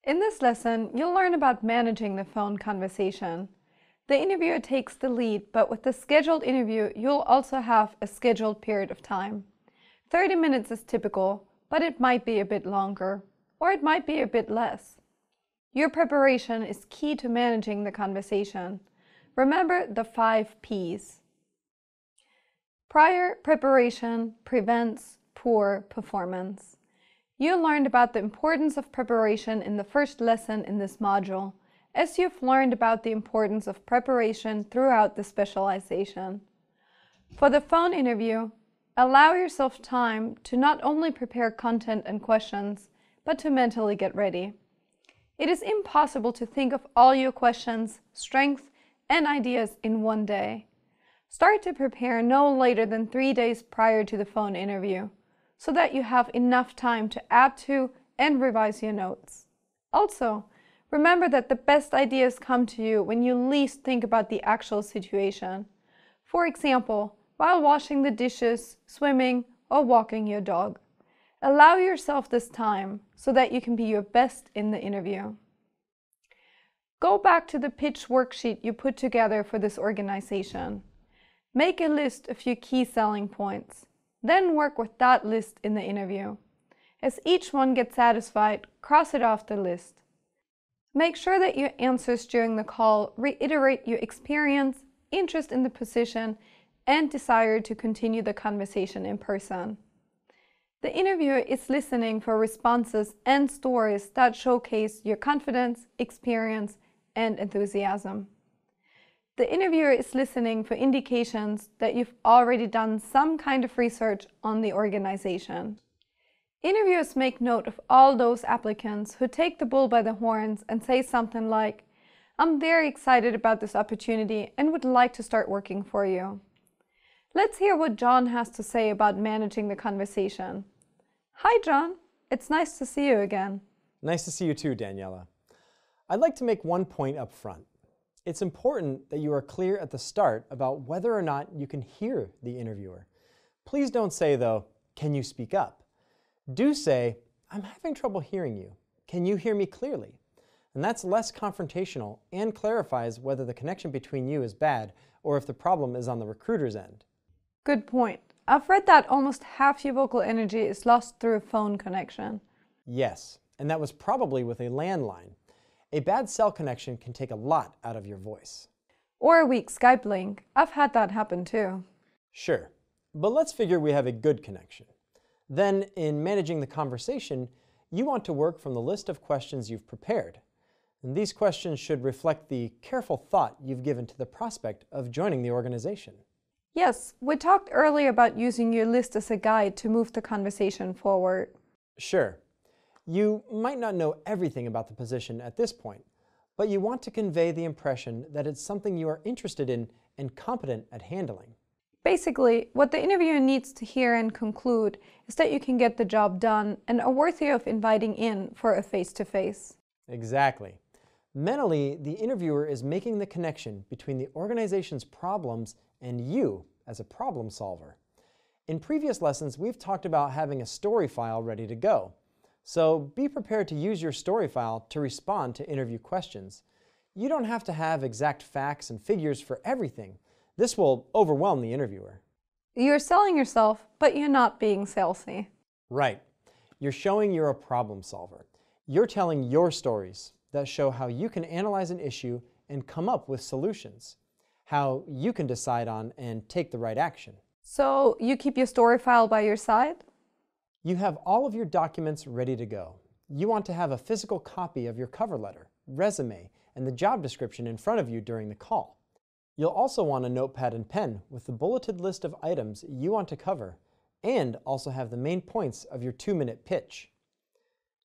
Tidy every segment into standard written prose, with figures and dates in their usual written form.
In this lesson, you'll learn about managing the phone conversation. The interviewer takes the lead, but with the scheduled interview, you'll also have a scheduled period of time. 30 minutes is typical, but it might be a bit longer, or it might be a bit less. Your preparation is key to managing the conversation. Remember the 5 P's. Prior preparation prevents poor performance. You learned about the importance of preparation in the first lesson in this module, as you've learned about the importance of preparation throughout the specialization. For the phone interview, allow yourself time to not only prepare content and questions, but to mentally get ready. It is impossible to think of all your questions, strengths, and ideas in one day. Start to prepare no later than 3 days prior to the phone interview, so that you have enough time to add to and revise your notes. Also, remember that the best ideas come to you when you least think about the actual situation. For example, while washing the dishes, swimming, or walking your dog. Allow yourself this time so that you can be your best in the interview. Go back to the pitch worksheet you put together for this organization. Make a list of your key selling points. Then work with that list in the interview. As each one gets satisfied, cross it off the list. Make sure that your answers during the call reiterate your experience, interest in the position, and desire to continue the conversation in person. The interviewer is listening for responses and stories that showcase your confidence, experience, and enthusiasm. The interviewer is listening for indications that you've already done some kind of research on the organization. Interviewers make note of all those applicants who take the bull by the horns and say something like, "I'm very excited about this opportunity and would like to start working for you." Let's hear what John has to say about managing the conversation. Hi, John. It's nice to see you again. Nice to see you too, Daniela. I'd like to make one point up front. It's important that you are clear at the start about whether or not you can hear the interviewer. Please don't say, though, "Can you speak up?" Do say, "I'm having trouble hearing you. Can you hear me clearly?" And that's less confrontational and clarifies whether the connection between you is bad or if the problem is on the recruiter's end. Good point. I've read that almost half your vocal energy is lost through a phone connection. Yes, and that was probably with a landline. A bad cell connection can take a lot out of your voice. Or a weak Skype link. I've had that happen too. Sure, but let's figure we have a good connection. Then, in managing the conversation, you want to work from the list of questions you've prepared. And these questions should reflect the careful thought you've given to the prospect of joining the organization. Yes, we talked earlier about using your list as a guide to move the conversation forward. Sure. You might not know everything about the position at this point, but you want to convey the impression that it's something you are interested in and competent at handling. Basically, what the interviewer needs to hear and conclude is that you can get the job done and are worthy of inviting in for a face-to-face. Exactly. Mentally, the interviewer is making the connection between the organization's problems and you as a problem solver. In previous lessons, we've talked about having a story file ready to go. So be prepared to use your story file to respond to interview questions. You don't have to have exact facts and figures for everything. This will overwhelm the interviewer. You're selling yourself, but you're not being salesy. Right. You're showing you're a problem solver. You're telling your stories that show how you can analyze an issue and come up with solutions, how you can decide on and take the right action. So you keep your story file by your side? You have all of your documents ready to go. You want to have a physical copy of your cover letter, resume, and the job description in front of you during the call. You'll also want a notepad and pen with the bulleted list of items you want to cover, and also have the main points of your 2-minute pitch.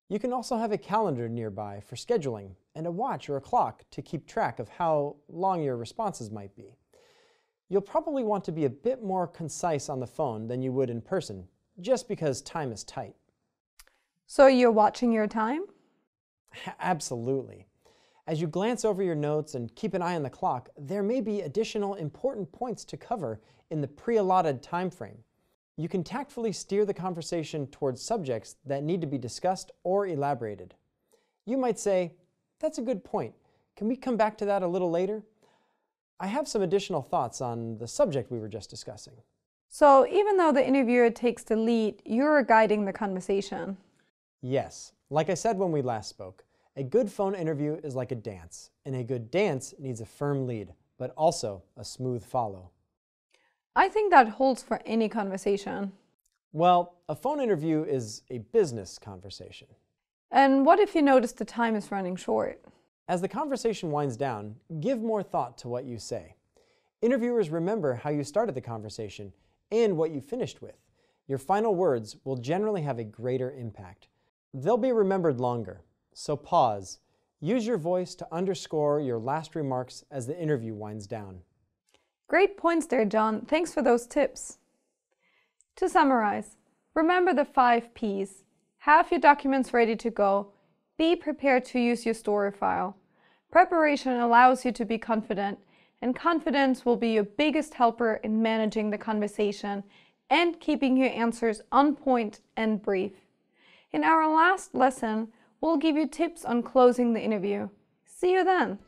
You can also have a calendar nearby for scheduling and a watch or a clock to keep track of how long your responses might be. You'll probably want to be a bit more concise on the phone than you would in person, just because time is tight. So you're watching your time? Absolutely. As you glance over your notes and keep an eye on the clock, there may be additional important points to cover in the pre-allotted time frame. You can tactfully steer the conversation towards subjects that need to be discussed or elaborated. You might say, "That's a good point. Can we come back to that a little later? I have some additional thoughts on the subject we were just discussing." So even though the interviewer takes the lead, you're guiding the conversation. Yes, like I said when we last spoke, a good phone interview is like a dance, and a good dance needs a firm lead, but also a smooth follow. I think that holds for any conversation. Well, a phone interview is a business conversation. And what if you notice the time is running short? As the conversation winds down, give more thought to what you say. Interviewers remember how you started the conversation and what you finished with. Your final words will generally have a greater impact. They'll be remembered longer, so pause. Use your voice to underscore your last remarks as the interview winds down. Great points there, John. Thanks for those tips. To summarize, remember the 5 Ps. Have your documents ready to go. Be prepared to use your story file. Preparation allows you to be confident, and confidence will be your biggest helper in managing the conversation and keeping your answers on point and brief. In our last lesson, we'll give you tips on closing the interview. See you then!